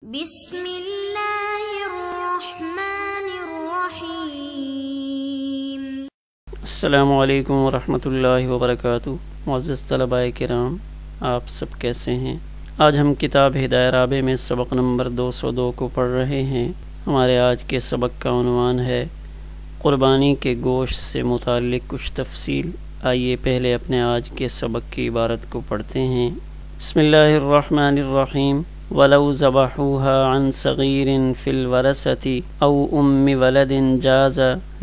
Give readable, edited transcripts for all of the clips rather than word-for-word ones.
بسم اللہ الرحمن الرحیم۔ السلام علیکم ورحمۃ اللہ وبرکاتہ۔ معزز طلباء کرام، آپ سب کیسے ہیں؟ آج ہم کتاب ہدایہ رابع میں سبق نمبر 202 کو پڑھ رہے ہیں۔ ہمارے آج کے سبق کا عنوان ہے قربانی کے گوشت سے متعلق کچھ تفصیل۔ آئیے پہلے اپنے آج کے سبق کی عبارت کو پڑھتے ہیں۔ بسم اللہ الرحمن الرحیم۔ وَلَوْ ذَبَحُوهَا عَنْ صَغِيرٍ فِي الْوَرَثَةِ أَوْ أُمِّ وَلَدٍ جَازَ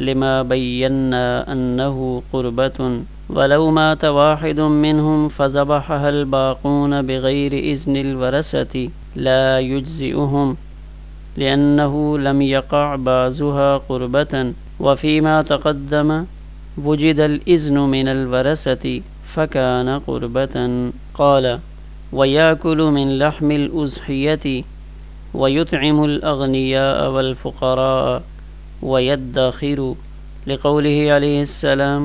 لِمَا بَيَّنَّا أَنَّهُ قُرْبَةٌ وَلَوْ مَاتَ وَاحِدٌ مِّنْهُمْ فَذَبَحَهَا الْبَاقُونَ بِغَيْرِ إِذْنِ الْوَرَثَةِ لَا يُجْزِئُهُمْ لِأَنَّهُ لَمْ يَقَعْ بَعْضُهَا قُرْبَةً وَفِيمَا تَقَدَّمَ وُجِدَ الْإِذْنُ مِنَ الْوَرَثَةِ فَكَانَ قُرْبَةً۔ قَالَ وَيَأْكُلُ مِنْ لَحْمِ الْأُضْحِيَّةِ وَيُطْعِمُ الْأَغْنِيَاءَ وَالْفُقَرَاءَ وَيَدَّخِرُ لِقَوْلِهِ عَلَيْهِ السَّلَامُ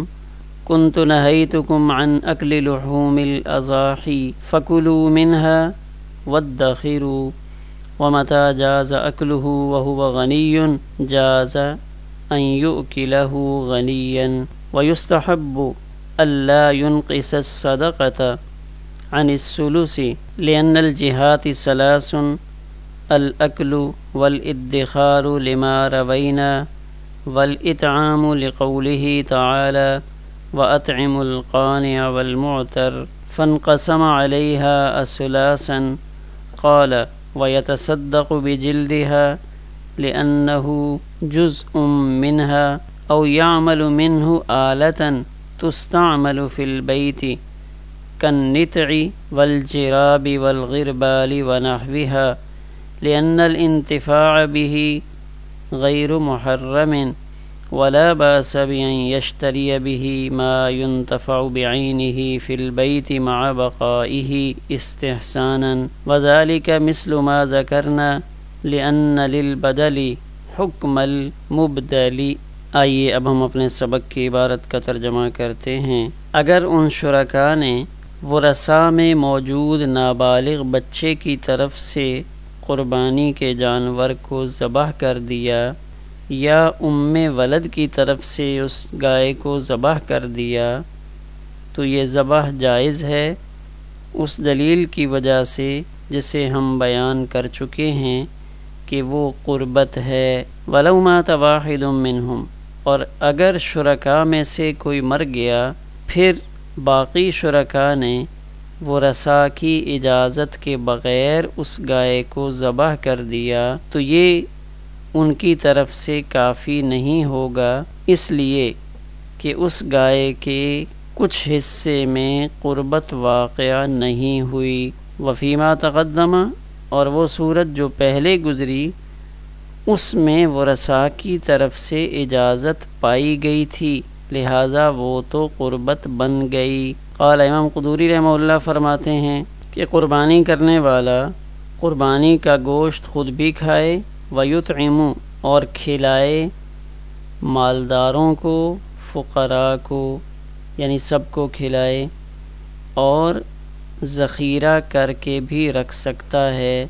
كُنْتُ نَهَيْتُكُمْ عَنْ أَكْلِ لُحُومِ الْأَضَاحِي فَكُلُوا مِنْهَا وَادَّخِرُوا وَمَتَى جَازَ أَكْلُهُ وَهُوَ غَنِيٌّ جَازَ أَنْ يُؤْكِلَهُ غَنِيًّا وَيُسْتَحَبُّ أَلَّا يُنْقِصَ الصَّدَقَةَ عن الثلث لأن الجهات ثلاث الأكل والادخار لما روينا والإطعام لقوله تعالى وأطعم القانع والمعتر فانقسم عليها ثلاثا قال ويتصدق بجلدها لأنه جزء منها أو يعمل منه آلة تستعمل في البيت كالنتع والجراب والغربال ونحوها لأن الانتفاع به غير محرم ولا بأس بأن يشتري به ما ينتفع بعينه في البيت مع بقائه استحسانا وذلك مثل ما ذكرنا لأن للبدل حكم المبدل۔ آئیے اب ہم اپنے سبق کی عبارت کا ترجمہ کرتے ہیں۔ اگر ان شرکاء نے ورثاء میں موجود نابالغ بچے کی طرف سے قربانی کے جانور کو ذبح کر دیا یا ام ولد کی طرف سے اس گائے کو ذبح کر دیا تو یہ ذبح جائز ہے اس دلیل کی وجہ سے جسے ہم بیان کر چکے ہیں کہ وہ قربت ہے۔ وَلَوْ مَاتَ وَاحِدٌ مِّنْهُمْ، اور اگر شرکاء میں سے کوئی مر گیا پھر باقی شرکاء نے ورثاء کی اجازت کے بغیر اس گائے کو ذبح کر دیا تو یہ ان کی طرف سے کافی نہیں ہوگا، اس لیے کہ اس گائے کے کچھ حصے میں قربت واقع نہیں ہوئی۔ وفیما تقدم، اور وہ صورت جو پہلے گزری اس میں ورثاء کی طرف سے اجازت پائی گئی تھی لہٰذا وہ تو قربت بن گئی۔ قال امام قدوری رحمہ اللہ فرماتے ہیں کہ قربانی کرنے والا قربانی کا گوشت خود بھی کھائے ویطعم، اور کھلائے مالداروں کو، فقراء کو یعنی سب کو کھلائے، اور ذخیرہ کر کے بھی رکھ سکتا ہے۔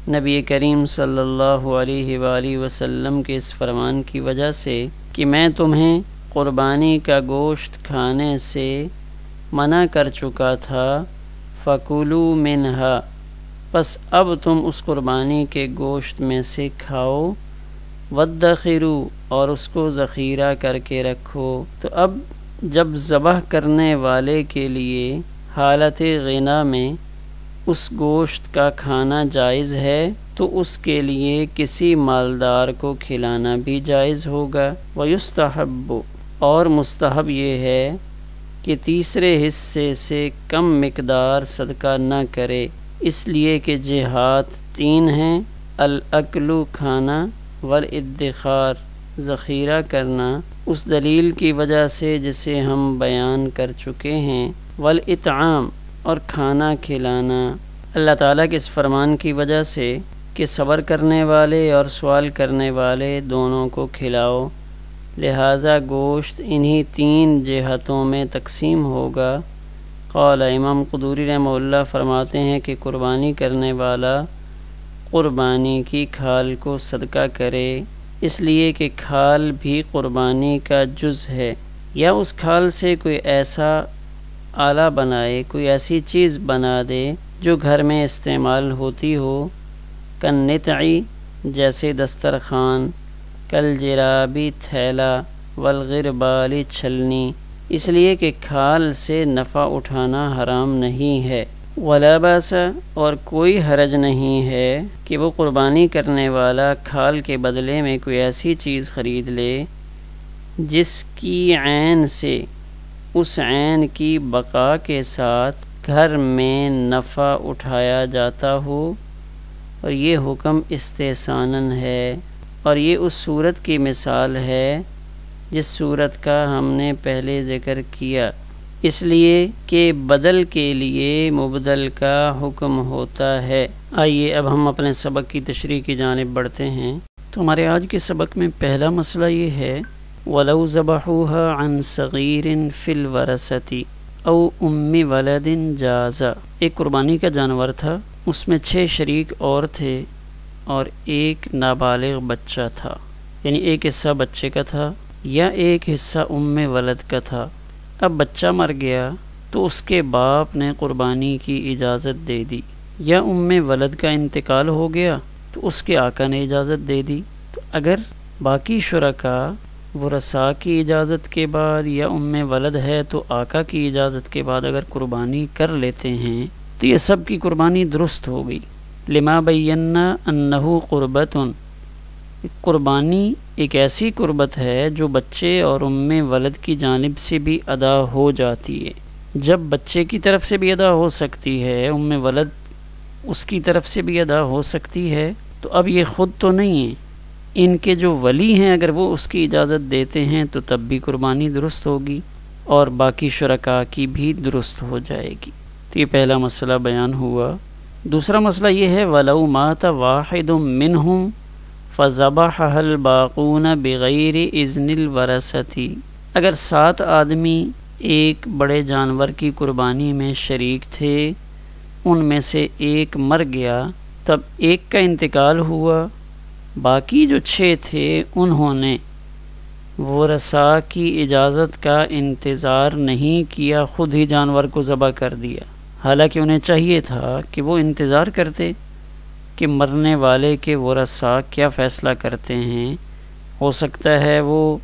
نبی کریم صلی اللہ علیہ وآلہ وسلم کے اس فرمان کی وجہ سے کہ میں تمہیں قربانی کا گوشت کھانے سے منع کر چکا تھا، فَكُلُوا مِنْهَا، پس اب تم اس قربانی کے گوشت میں سے کھاؤ، وَادَّخِرُوا، اور اس کو ذخیرہ کر کے رکھو۔ تو اب جب ذبح کرنے والے کے لیے حالت غنا میں اس گوشت کا کھانا جائز ہے تو اس کے لیے کسی مالدار کو کھلانا بھی جائز ہوگا۔ وَيُسْتَحَبُّ، اور مستحب یہ ہے کہ تیسرے حصے سے کم مقدار صدقہ نہ کرے، اس لیے کہ جہات تین ہیں، الاکل کھانا، والادخار ذخیرہ کرنا، اس دلیل کی وجہ سے جسے ہم بیان کر چکے ہیں، والاطعام، اور کھانا کھلانا۔ اللہ تعالیٰ کے اس فرمان کی وجہ سے کہ صبر کرنے والے اور سوال کرنے والے دونوں کو کھلاؤ، لہٰذا گوشت انہی تین جہتوں میں تقسیم ہوگا۔ قال امام قدوری رحمہ اللہ فرماتے ہیں کہ قربانی کرنے والا قربانی کی کھال کو صدقہ کرے، اس لیے کہ کھال بھی قربانی کا جز ہے، یا اس کھال سے کوئی ایسا آلہ بنائے، کوئی ایسی چیز بنا دے جو گھر میں استعمال ہوتی ہو، کالنطعی جیسے دسترخوان، کالجرابی تھیلا، والغربال چھلنی، اس لیے کہ کھال سے نفع اٹھانا حرام نہیں ہے۔ ولا باس، اور کوئی حرج نہیں ہے کہ وہ قربانی کرنے والا کھال کے بدلے میں کوئی ایسی چیز خرید لے جس کی عین سے اس عین کی بقا کے ساتھ گھر میں نفع اٹھایا جاتا ہو، اور یہ حکم استحساناً ہے، اور یہ اس صورت کی مثال ہے جس صورت کا ہم نے پہلے ذکر کیا، اس لیے کہ بدل کے لیے مبدل کا حکم ہوتا ہے۔ آئیے اب ہم اپنے سبق کی تشریح کی جانب بڑھتے ہیں۔ تو ہمارے آج کے سبق میں پہلا مسئلہ یہ ہے وَلَوْ ذَبَحُوهَا عَنْ صَغِيرٍ فِي الْوَرَثَةِ أَوْ أُمِّ وَلَدٍ جَازَ۔ ایک قربانی کا جانور تھا، اس میں 6 شریک اور تھے اور ایک نابالغ بچہ تھا، یعنی ایک حصہ بچے کا تھا یا ایک حصہ ولد کا تھا۔ اب بچہ مر گیا تو اس کے باپ نے قربانی کی اجازت دے دی، یا ولد کا انتقال ہو گیا تو اس کے آقا نے اجازت دے دی۔ تو اگر باقی شرکاء ورثاء کی اجازت کے بعد یا ولد ہے تو آقا کی اجازت کے بعد اگر قربانی کر لیتے ہیں تو یہ سب کی قربانی درست ہو گئی۔ لما بینا انہ قربتن، قربانی ایک ایسی قربت ہے جو بچے اور ولد کی جانب سے بھی ادا ہو جاتی ہے۔ جب بچے کی طرف سے بھی ادا ہو سکتی ہے، ولد اس کی طرف سے بھی ادا ہو سکتی ہے، تو اب یہ خود تو نہیں ہے، ان کے جو ولی ہیں اگر وہ اس کی اجازت دیتے ہیں تو تب بھی قربانی درست ہوگی اور باقی شرکاء کی بھی درست ہو جائے گی۔ تو یہ پہلا مسئلہ بیان ہوا۔ دوسرا مسئلہ یہ ہے وَلَوْ مَاتَ وَاحِدٌ مِّنْهُمْ فَذَبَحَهَا الْبَاقُونَ بِغَيْرِ إِذْنِ الْوَرَثَةِ، اگر 7 آدمی ایک بڑے جانور کی قربانی میں شریک تھے، ان میں سے ایک مر گیا، تب ایک کا انتقال ہوا، باقی جو 6 تھے انہوں نے ورثاء کی اجازت کا انتظار نہیں کیا، خود ہی جانور کو ذبح کر دیا، حالانکہ انہیں چاہیے تھا کہ وہ انتظار کرتے کہ مرنے والے کے ورثاء کیا فیصلہ کرتے ہیں، ہو سکتا ہے وہ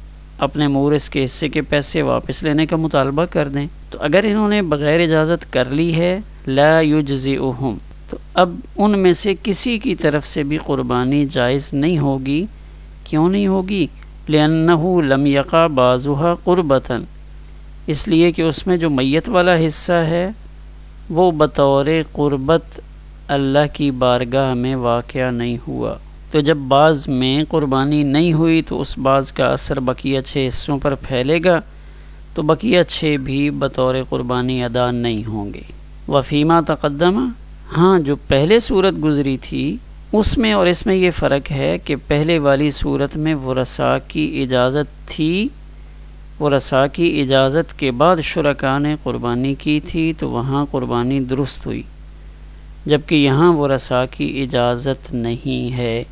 اپنے مورث کے حصے کے پیسے واپس لینے کا مطالبہ کر دیں۔ تو اگر انہوں نے بغیر اجازت کر لی ہے لا یجزئہم، تو اب ان میں سے کسی کی طرف سے بھی قربانی جائز نہیں ہوگی۔ کیوں نہیں ہوگی؟ لأنہ لم یقع بعضھا قربتاً، اس لیے کہ اس میں جو میت والا حصہ ہے وہ بطور قربت اللہ کی بارگاہ میں واقع نہیں ہوا۔ تو جب بعض میں قربانی نہیں ہوئی تو اس بعض کا اثر بقیہ 6 حصوں پر پھیلے گا، تو بقیہ 6 بھی بطور قربانی ادا نہیں ہوں گے۔ وفیما تقدم، ہاں جو پہلے صورت گزری تھی اس میں اور اس میں یہ فرق ہے کہ پہلے والی صورت میں ورثاء کی اجازت تھی، ورثاء کی اجازت کے بعد شرکاء نے قربانی کی تھی تو وہاں قربانی درست ہوئی، جبکہ یہاں ورثاء کی اجازت نہیں ہے۔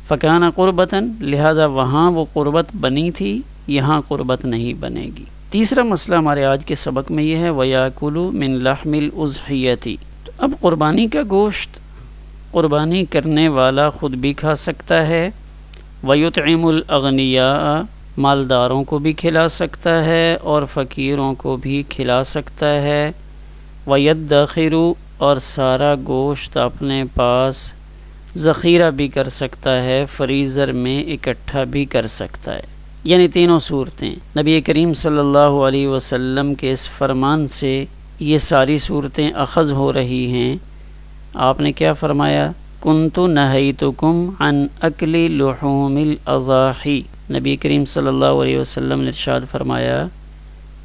فکان قربتاً، لہذا وہاں وہ قربت بنی تھی، یہاں قربت نہیں بنے گی۔ تیسرا مسئلہ ہمارے آج کے سبق میں یہ ہے وَيَأْكُلُ مِنْ لَحْمِ الْأُضْحِيَّةِ، تو اب قربانی کا گوشت قربانی کرنے والا خود بھی کھا سکتا ہے، وَيُطْعِمُ الْأَغْنِيَاءَ، مالداروں کو بھی کھلا سکتا ہے اور فقیروں کو بھی کھلا سکتا ہے، وَيَدَّخِرُ، اور سارا گوشت اپنے پاس ذخیرہ بھی کر سکتا ہے، فریزر میں اکٹھا بھی کر سکتا ہے۔ یعنی تینوں صورتیں نبی کریم صلی اللہ علیہ وسلم کے اس فرمان سے یہ ساری صورتیں اخذ ہو رہی ہیں۔ آپ نے کیا فرمایا؟ کنت نہیتکم عن اکل لحوم الاضاحی، نبی کریم صلی اللہ علیہ وسلم نے ارشاد فرمایا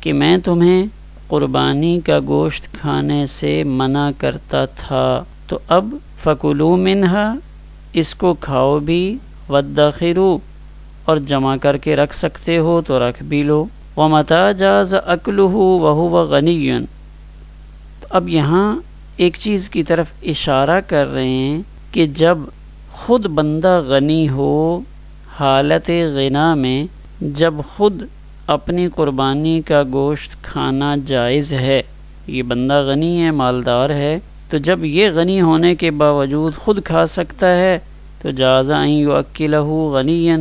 کہ میں تمہیں قربانی کا گوشت کھانے سے منع کرتا تھا، تو اب فکلوا منہا، اس کو کھاؤ بھی، وادخروا، اور جمع کر کے رکھ سکتے ہو تو رکھ بھی لو، ومتی جاز اکلہ وہو غنی، تو اب یہاں ایک چیز کی طرف اشارہ کر رہے ہیں کہ جب خود بندہ غنی ہو حالت غنا میں، جب خود اپنی قربانی کا گوشت کھانا جائز ہے، یہ بندہ غنی ہے، مالدار ہے، تو جب یہ غنی ہونے کے باوجود خود کھا سکتا ہے تو جاز ان یؤکلہ غنیا،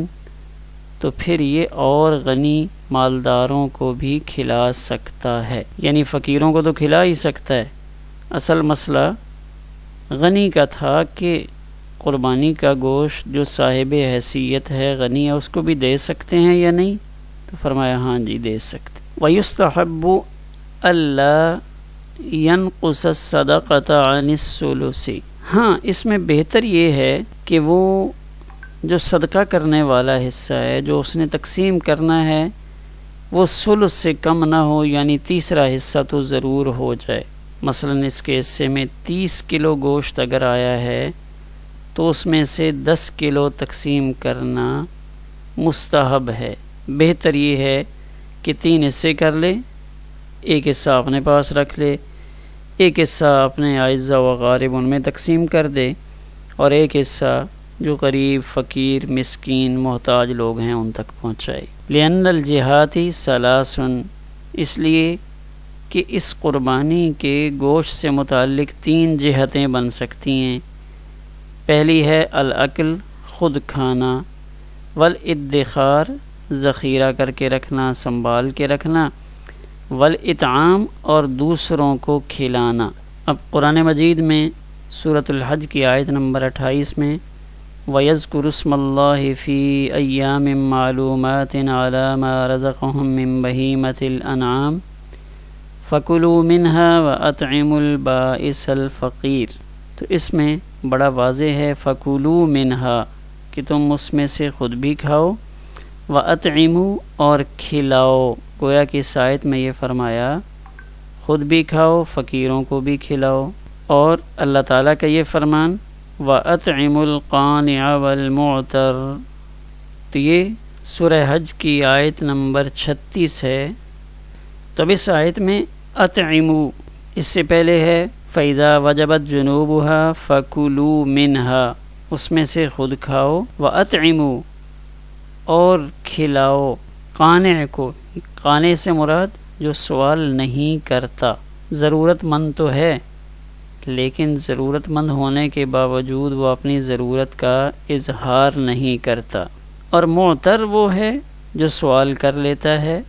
تو پھر یہ اور غنی مالداروں کو بھی کھلا سکتا ہے، یعنی فقیروں کو تو کھلا ہی سکتا ہے۔ اصل مسئلہ غنی کا تھا کہ قربانی کا گوشت جو صاحب حیثیت ہے، غنی ہے، اس کو بھی دے سکتے ہیں یا نہیں؟ تو فرمایا ہاں جی دے سکتے۔ وَيُسْتَحَبُّ أَلَّا يَنْقُصَ الصَّدَقَةَ عَنِ الثُّلُثِ، ہاں اس میں بہتر یہ ہے کہ وہ جو صدقہ کرنے والا حصہ ہے، جو اس نے تقسیم کرنا ہے، وہ ثلث سے کم نہ ہو، یعنی تیسرا حصہ تو ضرور ہو جائے۔ مثلا اس کے حصے میں 30 کلو گوشت اگر آیا ہے تو اس میں سے 10 کلو تقسیم کرنا مستحب ہے۔ بہتر یہ ہے کہ 3 حصے کر لے، ایک حصہ اپنے پاس رکھ لے، ایک حصہ اپنے اعزا و غارب ان میں تقسیم کر دے، اور ایک حصہ جو غریب، فقیر، مسکین، محتاج لوگ ہیں ان تک پہنچائے۔ لأن الجہاتی ثلاثن، اس لیے کہ اس قربانی کے گوشت سے متعلق 3 جہتیں بن سکتی ہیں۔ پہلی ہے الاکل، خود کھانا، والادخار، ذخیرہ کر کے رکھنا، سنبھال کے رکھنا، والاطعام، اور دوسروں کو کھلانا۔ اب قرآن مجید میں سورۃ الحج کی آیت نمبر 28 میں وَيَذْكُرُ اسْمَ اللَّهِ فِي أَيَّامٍ مَّعْلُومَاتٍ عَلَىٰ مَا رَزَقَهُم مِّن بَهِيمَةِ الْأَنْعَامِ فَكُلُوا مِنْهَا وَأَطْعِمُوا الْبَائِسَ الْفَقِيرَ، تو اس میں بڑا واضح ہے فَكُلُوا مِنْهَا کہ تم اس میں سے خود بھی کھاؤ، وَأَطْعِمُوا اور کھلاؤ، گویا کہ اس آیت میں یہ فرمایا خود بھی کھاؤ، فقیروں کو بھی کھلاؤ، اور اللہ تعالیٰ کا یہ فرمان وَأَطْعِمُوا الْقَانِعَ وَالْمُعْتَرَ، تو یہ سورہ حج کی آیت نمبر 36 ہے۔ تو اب اس آیت میں اطعموا، اس سے پہلے ہے فَإِذَا وَجَبَتْ جُنُوبُهَا فَكُلُوا مِنْهَا، اس میں سے خود کھاؤ، وَأَطْعِمُوا اور کھلاؤ، قانع کو، قانع سے مراد جو سوال نہیں کرتا، ضرورت مند تو ہے لیکن ضرورت مند ہونے کے باوجود وہ اپنی ضرورت کا اظہار نہیں کرتا، اور معتر وہ ہے جو سوال کر لیتا ہے،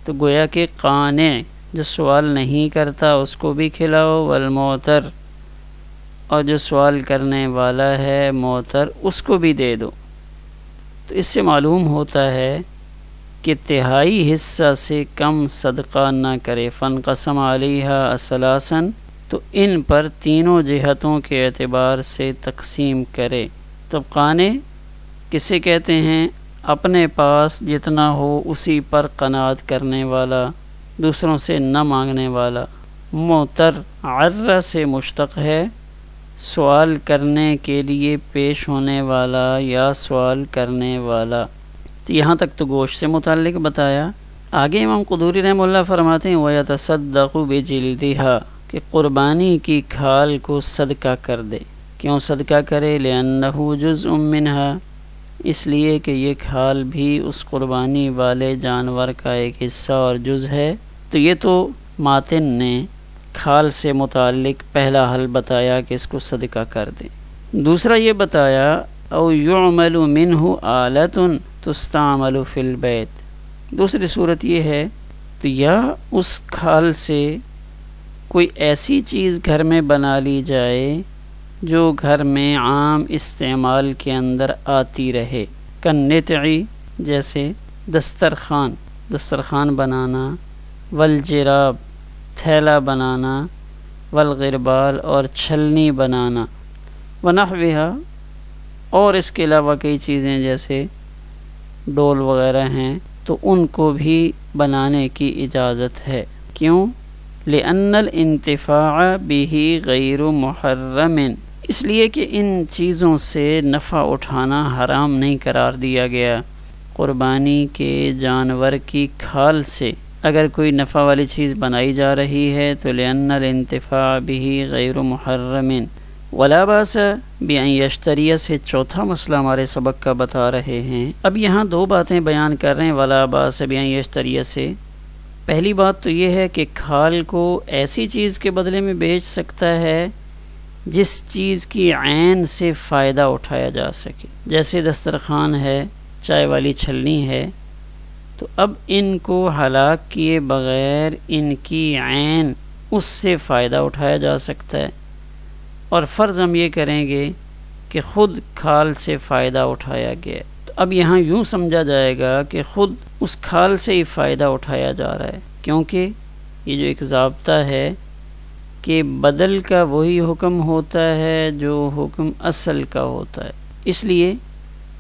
تو گویا کہ قانع جو سوال نہیں کرتا اس کو بھی کھلاؤ، والمعتر اور جو سوال کرنے والا ہے معتر اس کو بھی دے دو۔ تو اس سے معلوم ہوتا ہے کہ تہائی حصہ سے کم صدقہ نہ کرے۔ فانقسم علیہا ثلاثاً، تو ان پر تینوں جہتوں کے اعتبار سے تقسیم کرے۔ تو قانع کسے کہتے ہیں؟ اپنے پاس جتنا ہو اسی پر قناعت کرنے والا، دوسروں سے نہ مانگنے والا۔ معتر عر سے مشتق ہے، سوال کرنے کے لیے پیش ہونے والا یا سوال کرنے والا۔ تو یہاں تک تو گوشت سے متعلق بتایا۔ آگے امام قدوری رحمہ اللہ فرماتے ہیں وَيَتَصَدَّقُ بِجِلْدِهَا، کہ قربانی کی کھال کو صدقہ کر دے۔ کیوں صدقہ کرے؟ لِأَنَّهُ جُزْءٌ مِّنْهَا، اس لیے کہ یہ کھال بھی اس قربانی والے جانور کا ایک حصہ اور جز ہے۔ تو یہ تو ماتن نے کھال سے متعلق پہلا حل بتایا کہ اس کو صدقہ کر دے۔ دوسرا یہ بتایا او یعمل منہ آلۃ تستعمل فی البیت، دوسری صورت یہ ہے تو یا اس کھال سے کوئی ایسی چیز گھر میں بنا لی جائے جو گھر میں عام استعمال کے اندر آتی رہے، کالنطعی جیسے دسترخوان بنانا، والجراب تھیلا بنانا، والغربال اور چھلنی بنانا، ونحوہا اور اس کے علاوہ کئی چیزیں جیسے ڈول وغیرہ ہیں تو ان کو بھی بنانے کی اجازت ہے۔ کیوں؟ لأن الانتفاع به غیر محرم، اس لیے کہ ان چیزوں سے نفع اٹھانا حرام نہیں قرار دیا گیا۔ قربانی کے جانور کی کھال سے اگر کوئی نفع والی چیز بنائی جا رہی ہے تو لأن الانتفاع به غیر محرم، ولا باس بأن یشتری سے چوتھا مسئلہ ہمارے سبق کا بتا رہے ہیں۔ اب یہاں دو باتیں بیان کر رہے ہیں ولا باس بأن یشتری سے۔ پہلی بات تو یہ ہے کہ کھال کو ایسی چیز کے بدلے میں بیچ سکتا ہے جس چیز کی عین سے فائدہ اٹھایا جا سکے، جیسے دسترخوان ہے، چائے والی چھلنی ہے، تو اب ان کو ہلاک کیے بغیر ان کی عین اس سے فائدہ اٹھایا جا سکتا ہے، اور فرض ہم یہ کریں گے کہ خود کھال سے فائدہ اٹھایا گیا ہے، تو اب یہاں یوں سمجھا جائے گا کہ خود اس کھال سے ہی فائدہ اٹھایا جا رہا ہے، کیونکہ یہ جو ایک ضابطہ ہے کہ بدل کا وہی حکم ہوتا ہے جو حکم اصل کا ہوتا ہے، اس لیے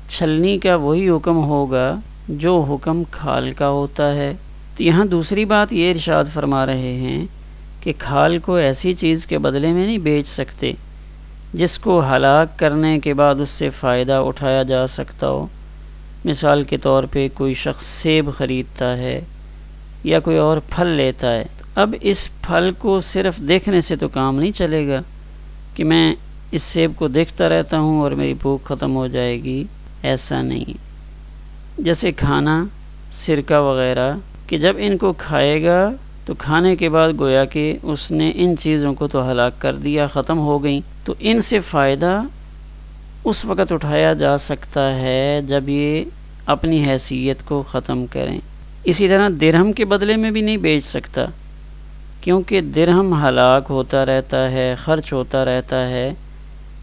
چھلنی کا وہی حکم ہوگا جو حکم کھال کا ہوتا ہے۔ تو یہاں دوسری بات یہ ارشاد فرما رہے ہیں کہ کھال کو ایسی چیز کے بدلے میں نہیں بیچ سکتے جس کو ہلاک کرنے کے بعد اس سے فائدہ اٹھایا جا سکتا ہو۔ مثال کے طور پہ کوئی شخص سیب خریدتا ہے یا کوئی اور پھل لیتا ہے، اب اس پھل کو صرف دیکھنے سے تو کام نہیں چلے گا کہ میں اس سیب کو دیکھتا رہتا ہوں اور میری بھوک ختم ہو جائے گی، ایسا نہیں۔ جیسے کھانا، سرکہ وغیرہ، کہ جب ان کو کھائے گا تو کھانے کے بعد گویا کہ اس نے ان چیزوں کو تو ہلاک کر دیا، ختم ہو گئیں، تو ان سے فائدہ اس وقت اٹھایا جا سکتا ہے جب یہ اپنی حیثیت کو ختم کریں۔ اسی طرح درہم کے بدلے میں بھی نہیں بیچ سکتا، کیونکہ درہم ہلاک ہوتا رہتا ہے، خرچ ہوتا رہتا ہے،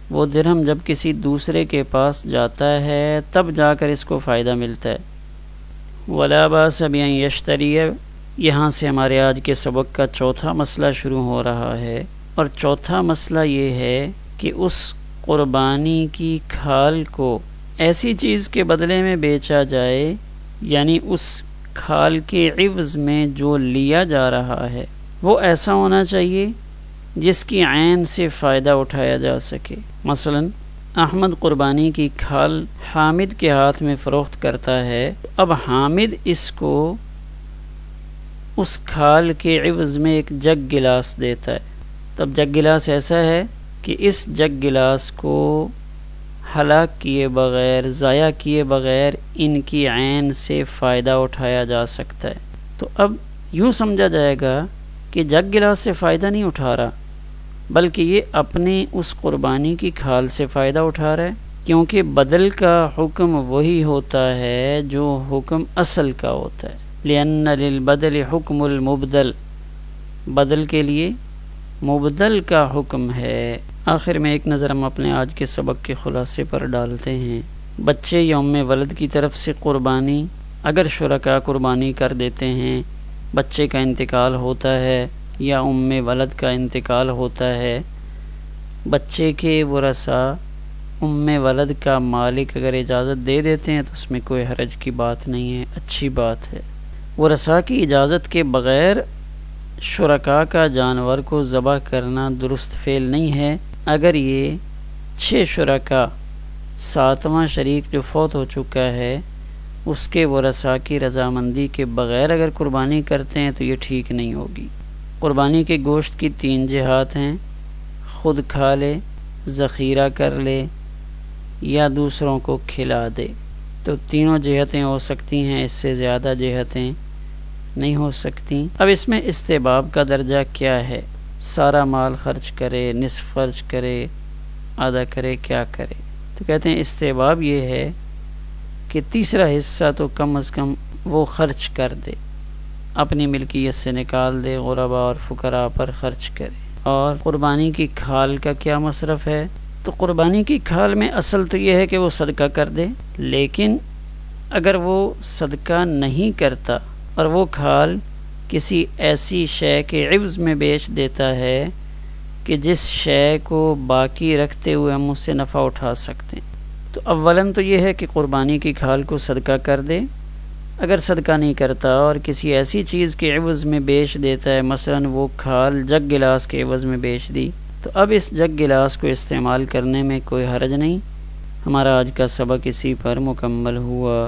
وہ درہم جب کسی دوسرے کے پاس جاتا ہے تب جا کر اس کو فائدہ ملتا ہے۔ ولا باس بأن یشتری، یہاں سے ہمارے آج کے سبق کا چوتھا مسئلہ شروع ہو رہا ہے، اور چوتھا مسئلہ یہ ہے کہ اس قربانی کی کھال کو ایسی چیز کے بدلے میں بیچا جائے، یعنی اس کھال کے عوض میں جو لیا جا رہا ہے وہ ایسا ہونا چاہیے جس کی عین سے فائدہ اٹھایا جا سکے۔ مثلا احمد قربانی کی کھال حامد کے ہاتھ میں فروخت کرتا ہے، اب حامد اس کو اس کھال کے عوض میں ایک جگ گلاس دیتا ہے، تب جگ گلاس ایسا ہے کہ اس جگ گلاس کو ہلاک کیے بغیر، ضائع کیے بغیر ان کی عین سے فائدہ اٹھایا جا سکتا ہے۔ تو اب یوں سمجھا جائے گا کہ جگ گلاس سے فائدہ نہیں اٹھا رہا، بلکہ یہ اپنے اس قربانی کی کھال سے فائدہ اٹھا رہا ہے، کیونکہ بدل کا حکم وہی ہوتا ہے جو حکم اصل کا ہوتا ہے۔ لِأَنَّ لِلْبَدَلِ حُكْمُ الْمُبْدَلِ، بدل کے لیے مبدل کا حکم ہے۔ آخر میں ایک نظر ہم اپنے آج کے سبق کے خلاصے پر ڈالتے ہیں۔ بچے یا ام ولد کی طرف سے قربانی، اگر شرکاء قربانی کر دیتے ہیں، بچے کا انتقال ہوتا ہے یا ام ولد کا انتقال ہوتا ہے، بچے کے ورثاء ام ولد کا مالک اگر اجازت دے دیتے ہیں تو اس میں کوئی حرج کی بات نہیں ہے، اچھی بات ہے۔ ورثاء کی اجازت کے بغیر شرکاء کا جانور کو ذبح کرنا درست فعل نہیں ہے۔ اگر یہ 6 شرکاء، 7واں شریک جو فوت ہو چکا ہے، اس کے ورثاء کی رضامندی کے بغیر اگر قربانی کرتے ہیں تو یہ ٹھیک نہیں ہوگی۔ قربانی کے گوشت کی 3 جہات ہیں، خود کھا لے، ذخیرہ کر لے یا دوسروں کو کھلا دے، تو تینوں جہتیں ہو سکتی ہیں، اس سے زیادہ جہتیں نہیں ہو سکتی۔ اب اس میں استحباب کا درجہ کیا ہے؟ سارا مال خرچ کرے، نصف خرچ کرے، آدھا کرے، کیا کرے؟ تو کہتے ہیں استحباب یہ ہے کہ تیسرا حصہ تو کم از کم وہ خرچ کر دے، اپنی ملکیت سے نکال دے، غرباء اور فقراء پر خرچ کرے۔ اور قربانی کی کھال کا کیا مصرف ہے؟ تو قربانی کی کھال میں اصل تو یہ ہے کہ وہ صدقہ کر دے، لیکن اگر وہ صدقہ نہیں کرتا اور وہ کھال کسی ایسی شے کے عوض میں بیچ دیتا ہے کہ جس شے کو باقی رکھتے ہوئے ہم اس سے نفع اٹھا سکتے ہیں، تو اولاً تو یہ ہے کہ قربانی کی کھال کو صدقہ کر دے۔ اگر صدقہ نہیں کرتا اور کسی ایسی چیز کے عوض میں بیچ دیتا ہے، مثلاً وہ کھال جگ گلاس کے عوض میں بیچ دی، تو اب اس جگ گلاس کو استعمال کرنے میں کوئی حرج نہیں۔ ہمارا آج کا سبق اسی پر مکمل ہوا۔